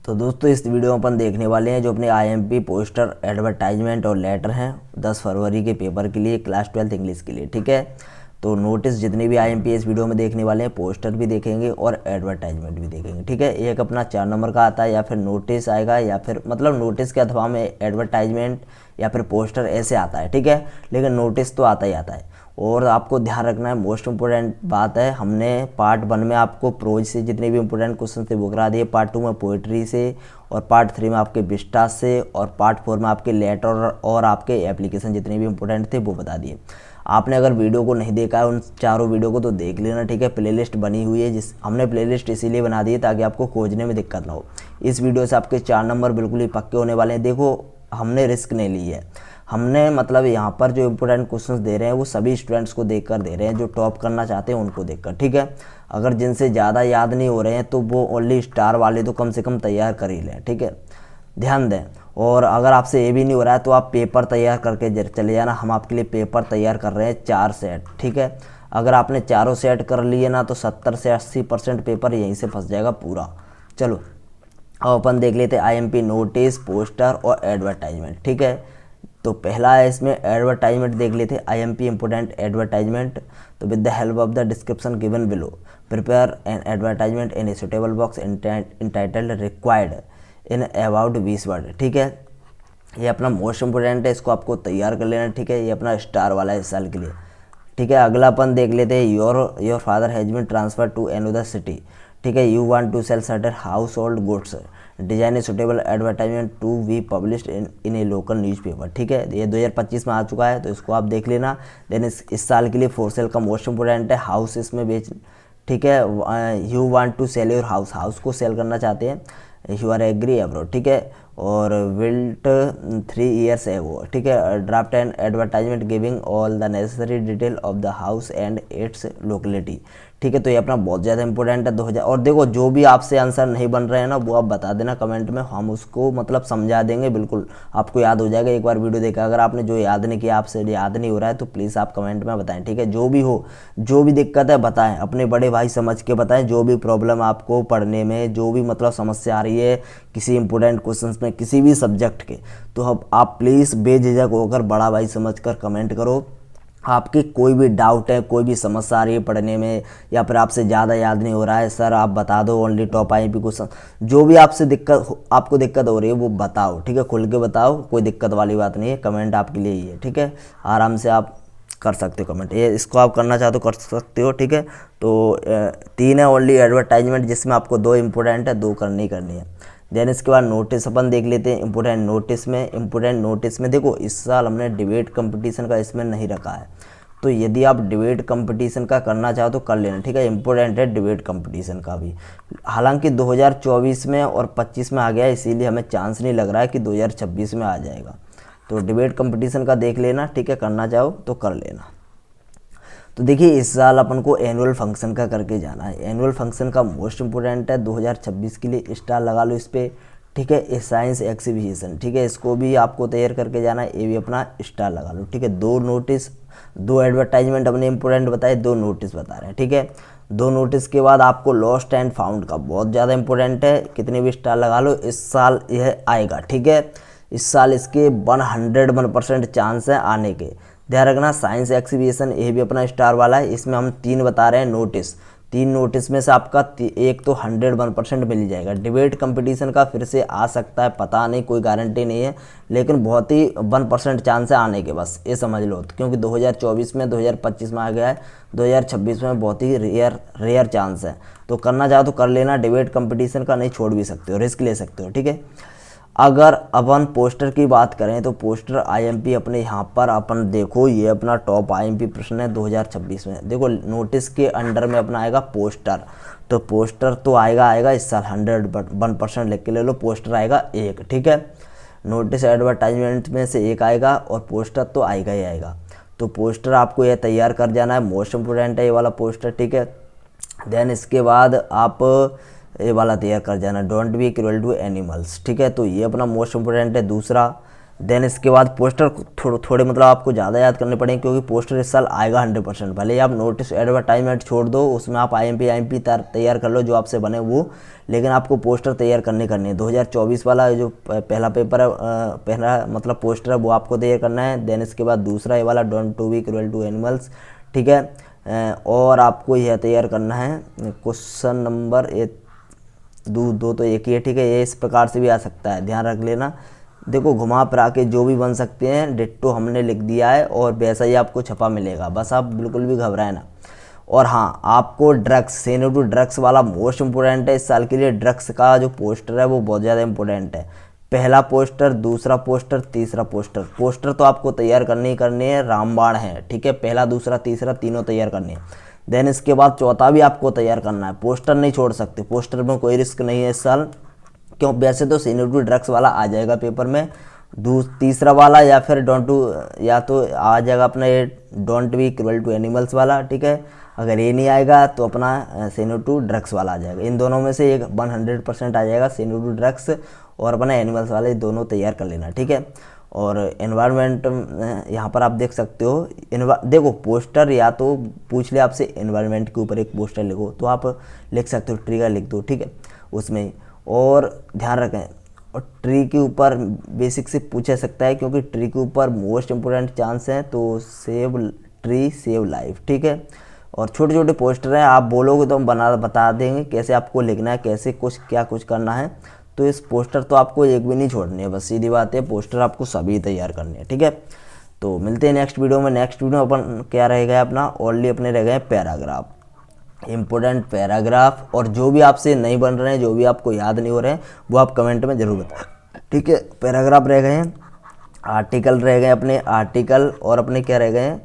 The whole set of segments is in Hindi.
तो दोस्तों इस वीडियो में अपन देखने वाले हैं जो अपने आईएमपी पोस्टर एडवर्टाइजमेंट और लेटर हैं 10 फरवरी के पेपर के लिए क्लास 12 इंग्लिश के लिए। ठीक है, तो नोटिस जितने भी आईएमपी इस वीडियो में देखने वाले हैं, पोस्टर भी देखेंगे और एडवर्टाइजमेंट भी देखेंगे। ठीक है, एक अपना 4 नंबर का आता है या फिर नोटिस आएगा या फिर मतलब नोटिस के अथवा में एडवर्टाइजमेंट या फिर पोस्टर ऐसे आता है। ठीक है, लेकिन नोटिस तो आता ही आता है। और आपको ध्यान रखना है, मोस्ट इंपॉर्टेंट बात है, हमने पार्ट 1 में आपको प्रोज से जितने भी इंपॉर्टेंट क्वेश्चन थे वो करा दिए, पार्ट 2 में पोइट्री से, और पार्ट 3 में आपके विस्टास से, और पार्ट 4 में आपके लेटर और आपके एप्लीकेशन जितने भी इंपॉर्टेंट थे वो बता दिए। आपने अगर वीडियो को नहीं देखा है उन चारों वीडियो को तो देख लेना। ठीक है, प्लेलिस्ट बनी हुई है, जिस हमने प्लेलिस्ट इसीलिए बना दी है ताकि आपको खोजने में दिक्कत ना हो। इस वीडियो से आपके 4 नंबर बिल्कुल ही पक्के होने वाले हैं। देखो, हमने रिस्क नहीं ली है, हमने मतलब यहाँ पर जो इम्पोर्टेंट क्वेश्चंस दे रहे हैं वो सभी स्टूडेंट्स को देखकर दे रहे हैं जो टॉप करना चाहते हैं उनको देखकर। ठीक है, अगर जिनसे ज़्यादा याद नहीं हो रहे हैं तो वो ओनली स्टार वाले तो कम से कम तैयार कर ही लें। ठीक है, ध्यान दें। और अगर आपसे ये भी नहीं हो रहा है तो आप पेपर तैयार करके चले जाना, हम आपके लिए पेपर तैयार कर रहे हैं 4 सेट। ठीक है, अगर आपने चारों सेट कर लिए ना तो 70 से 80% पेपर यहीं से फंस जाएगा पूरा। चलो अब अपन देख लेते हैं आईएमपी नोटिस, पोस्टर और एडवर्टाइजमेंट। ठीक है, तो पहला है इसमें एडवर्टाइजमेंट देख लेते हैं, आईएमपी इंपोर्टेंट एडवर्टाइजमेंट। तो with the help of the description given below prepare an advertisement in a suitable box entitled required in about 20 word. ठीक है, ये अपना मोस्ट इंपोर्टेंट है, इसको आपको तैयार कर लेना। ठीक है, ये अपना स्टार वाला है इस साल के लिए। ठीक है, अगला अपन देख लेते हैं your father has been transfer to another city. ठीक है, you want to sell certain household goods, design a suitable advertisement to be published in a local newspaper. ठीक है, ये 2025 में आ चुका है तो इसको आप देख लेना। देन इस साल के लिए फॉर सेल का मोस्ट इंपोर्टेंट है हाउस इसमें बेच। ठीक है, you want to sell your house, house को सेल करना चाहते हैं, यू आर एग्री अब्रोड। ठीक है, और विल्ट 3 years एगो। ठीक है, draft and advertisement giving all the necessary detail of the house and it's locality. ठीक है, तो ये अपना बहुत ज़्यादा इंपॉर्टेंट है 2000। और देखो, जो भी आपसे आंसर नहीं बन रहे हैं ना वो आप बता देना कमेंट में, हम उसको मतलब समझा देंगे, बिल्कुल आपको याद हो जाएगा एक बार वीडियो देखा। अगर आपने जो याद नहीं किया, आपसे याद नहीं हो रहा है तो प्लीज़ आप कमेंट में बताएं। ठीक है, जो भी हो, जो भी दिक्कत है बताएं, अपने बड़े भाई समझ के बताएं। जो भी प्रॉब्लम आपको पढ़ने में, जो भी मतलब समस्या आ रही है किसी इंपॉर्टेंट क्वेश्चन में, किसी भी सब्जेक्ट के, तो अब आप प्लीज़ बेझिझक होकर बड़ा भाई समझकर कमेंट करो। आपकी कोई भी डाउट है, कोई भी समस्या आ रही है पढ़ने में, या फिर आपसे ज़्यादा याद नहीं हो रहा है, सर आप बता दो ओनली टॉप आईएमपी क्वेश्चन, जो भी आपसे आपको दिक्कत हो रही है वो बताओ। ठीक है, खुल के बताओ, कोई दिक्कत वाली बात नहीं है, कमेंट आपके लिए ही है। ठीक है, आराम से आप कर सकते हो कमेंट, ये इसको आप करना चाहते हो कर सकते हो। ठीक है, तो 3 है ओनली एडवर्टाइजमेंट, जिसमें आपको 2 इंपॉर्टेंट है, 2 करनी ही करनी है। देन इसके बाद नोटिस अपन देख लेते हैं। इंपॉर्टेंट नोटिस में देखो, इस साल हमने डिबेट कंपटीशन का इसमें नहीं रखा है, तो यदि आप डिबेट कंपटीशन का करना चाहो तो कर लेना। ठीक है, इंपॉर्टेंट है डिबेट कंपटीशन का भी, हालांकि 2024 में और 25 में आ गया है, इसीलिए हमें चांस नहीं लग रहा है कि 2026 में आ जाएगा। तो डिबेट कंपटीशन का देख लेना। ठीक है, करना चाहो तो कर लेना। तो देखिए, इस साल अपन को एनुअल फंक्शन का करके जाना है। एनुअल फंक्शन का मोस्ट इंपोर्टेंट है 2026 के लिए, स्टार लगा लो इस पर। ठीक है, ये साइंस एग्जीबिशन। ठीक है, इसको भी आपको तैयार करके जाना है, ये भी अपना स्टार लगा लो। ठीक है, 2 नोटिस, 2 एडवर्टाइजमेंट अपने इंपॉर्टेंट बताए, 2 नोटिस बता रहे हैं। ठीक है, 2 नोटिस के बाद आपको लॉस्ट एंड फाउंड का बहुत ज़्यादा इंपॉर्टेंट है, कितने भी स्टार लगा लो, इस साल यह आएगा। ठीक है, इस साल इसके 101% चांस है आने के। ध्यान रखना, साइंस एग्जीबिशन ये भी अपना स्टार वाला है, इसमें हम 3 बता रहे हैं नोटिस। 3 नोटिस में से आपका एक तो 101% मिल जाएगा। डिबेट कंपटीशन का फिर से आ सकता है, पता नहीं, कोई गारंटी नहीं है, लेकिन बहुत ही 1% चांस है आने के, बस ये समझ लो। क्योंकि 2024 में 2025 में आ गया है, 2026 में बहुत ही रेयर चांस है। तो करना चाहो तो कर लेना, डिबेट कंपटीशन का नहीं छोड़ भी सकते हो, रिस्क ले सकते हो। ठीक है, अगर अपन पोस्टर की बात करें तो पोस्टर आईएमपी अपने यहाँ पर अपन देखो, ये अपना टॉप आईएमपी प्रश्न है 2026 में। देखो, नोटिस के अंडर में अपना आएगा पोस्टर, तो पोस्टर तो आएगा इस साल 101% लिख के ले लो, पोस्टर आएगा 1। ठीक है, नोटिस एडवर्टाइजमेंट में से 1 आएगा और पोस्टर तो आएगा ही आएगा। तो पोस्टर आपको यह तैयार कर जाना है, मोस्ट इंपोर्टेंट है ये वाला पोस्टर। ठीक है, देन इसके बाद आप ये वाला तैयार कर जाना, don't be cruel to animals. ठीक है, तो ये अपना मोस्ट इंपोर्टेंट है। दूसरा देन इसके बाद पोस्टर थोड़े मतलब आपको ज़्यादा याद करने पड़ेंगे, क्योंकि पोस्टर इस साल आएगा 100%। भले ही आप नोटिस एडवर्टाइजमेंट छोड़ दो, उसमें आप आईएमपी तैयार कर लो जो आपसे बने वो, लेकिन आपको पोस्टर तैयार करने है। 2024 वाला जो पहला पेपर है, पहला मतलब पोस्टर है, वो आपको तैयार करना है। देन इसके बाद दूसरा ये वाला don't to be cruel to animals, ठीक है। और आपको यह तैयार करना है क्वेश्चन नंबर दो तो एक ही है, ठीक है। ये इस प्रकार से भी आ सकता है, ध्यान रख लेना। देखो घुमा फिरा के जो भी बन सकते हैं, डिट्टो हमने लिख दिया है और वैसा ही आपको छपा मिलेगा, बस आप बिल्कुल भी घबराए ना। और हाँ, आपको ड्रग्स, से नो टू ड्रग्स वाला मोस्ट इम्पोर्टेंट है इस साल के लिए। ड्रग्स का जो पोस्टर है वो बहुत ज़्यादा इंपॉर्टेंट है। पहला पोस्टर, दूसरा पोस्टर, तीसरा पोस्टर तो आपको तैयार करनी है, रामबाण है, ठीक है। पहला, दूसरा, तीसरा तीनों तैयार करनी है। देन इसके बाद चौथा भी आपको तैयार करना है। पोस्टर नहीं छोड़ सकते, पोस्टर में कोई रिस्क नहीं है इस साल, क्यों वैसे तो से नो टू ड्रग्स वाला आ जाएगा पेपर में, तीसरा वाला, या फिर या तो आ जाएगा अपना ये don't be cruel to animals वाला, ठीक है। अगर ये नहीं आएगा तो अपना से नो टू ड्रग्स वाला आ जाएगा। इन दोनों में से एक 100% आ जाएगा, से नो टू ड्रग्स और अपना एनिमल्स वाले, दोनों तैयार कर लेना, ठीक है। और एनवायरनमेंट यहाँ पर आप देख सकते हो। देखो पोस्टर या तो पूछ ले आपसे एनवायरनमेंट के ऊपर एक पोस्टर लिखो, तो आप लिख सकते हो, ट्री का लिख दो, ठीक है, उसमें। और ध्यान रखें, और ट्री के ऊपर बेसिक से पूछा सकता है, क्योंकि ट्री के ऊपर मोस्ट इम्पोर्टेंट चांस है, तो सेव ट्री सेव लाइफ, ठीक है। और छोटे छोटे पोस्टर हैं, आप बोलोगे तो हम बता देंगे कैसे आपको लिखना है, कैसे क्या कुछ करना है। तो इस पोस्टर तो आपको एक भी नहीं छोड़नी है, बस सीधी बात है, पोस्टर आपको सभी तैयार करने हैं, ठीक है। तो मिलते हैं नेक्स्ट वीडियो में। नेक्स्ट वीडियो अपन क्या रहेगा अपना, ओनली अपने रह गए पैराग्राफ, इम्पोर्टेंट पैराग्राफ। और जो भी आपसे नहीं बन रहे हैं, जो भी आपको याद नहीं हो रहे हैं, वो आप कमेंट में ज़रूर बताएं, ठीक है। पैराग्राफ रह गए हैं, आर्टिकल रह गए अपने, आर्टिकल और अपने क्या रह गए हैं,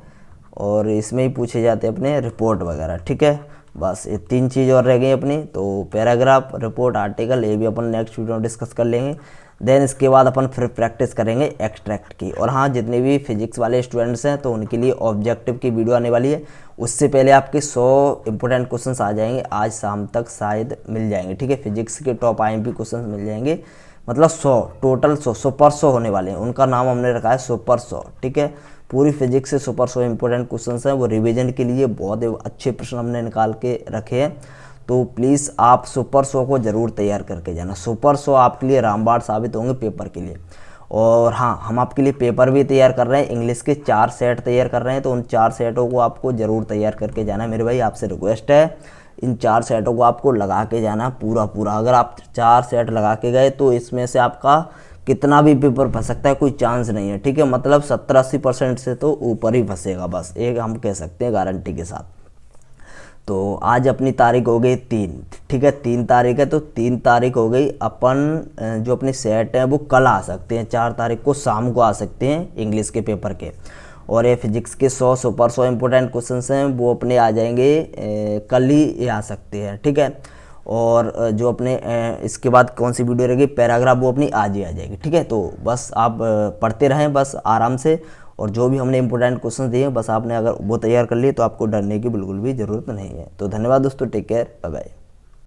और इसमें ही पूछे जाते हैं अपने रिपोर्ट वगैरह, ठीक है। बस ये 3 चीज़ और रह गई अपनी, तो पैराग्राफ, रिपोर्ट, आर्टिकल, ये भी अपन नेक्स्ट वीडियो में डिस्कस कर लेंगे। देन इसके बाद अपन फिर प्रैक्टिस करेंगे एक्सट्रैक्ट की। और हाँ, जितने भी फिजिक्स वाले स्टूडेंट्स हैं तो उनके लिए ऑब्जेक्टिव की वीडियो आने वाली है, उससे पहले आपके 100 इंपॉर्टेंट क्वेश्चंस आ जाएंगे, आज शाम तक शायद मिल जाएंगे, ठीक है। फिजिक्स के टॉप आईएमपी क्वेश्चंस मिल जाएंगे, मतलब 100 टोटल, 100 सुपर 100 होने वाले हैं, उनका नाम हमने रखा है सुपर 100, ठीक है। पूरी फिजिक्स से सुपर 100 इंपॉर्टेंट क्वेश्चंस हैं, वो रिवीजन के लिए बहुत अच्छे प्रश्न हमने निकाल के रखे हैं। तो प्लीज़ आप सुपर 100 को ज़रूर तैयार करके जाना। सुपर 100 आपके लिए रामबाण साबित होंगे पेपर के लिए। और हाँ, हम आपके लिए पेपर भी तैयार कर रहे हैं, इंग्लिश के 4 सेट तैयार कर रहे हैं, तो उन 4 सेटों को आपको ज़रूर तैयार करके जाना है मेरे भाई, आपसे रिक्वेस्ट है। इन 4 सेटों को आपको लगा के जाना पूरा। अगर आप 4 सेट लगा के गए तो इसमें से आपका कितना भी पेपर फंस सकता है, कोई चांस नहीं है, ठीक है। मतलब 70-80% से तो ऊपर ही फंसेगा, बस एक हम कह सकते हैं गारंटी के साथ। तो आज अपनी तारीख हो गई 3, ठीक है, 3 तारीख है, तो 3 तारीख हो गई। अपन जो अपनी सेट है वो कल आ सकते हैं, 4 तारीख को शाम को आ सकते हैं इंग्लिश के पेपर के। और ये फिजिक्स के 100 सुपर 100 इंपॉर्टेंट क्वेश्चंस हैं, वो अपने आ जाएंगे कल ही आ सकते हैं, ठीक है। और जो अपने इसके बाद कौन सी वीडियो रहेगी, पैराग्राफ, वो अपनी आज ही आ जाएगी, ठीक है। तो बस आप पढ़ते रहें बस आराम से, और जो भी हमने इंपॉर्टेंट क्वेश्चन दिए बस आपने अगर वो तैयार कर लिए तो आपको डरने की बिल्कुल भी ज़रूरत नहीं है। तो धन्यवाद दोस्तों, टेक केयर, बाय बाय।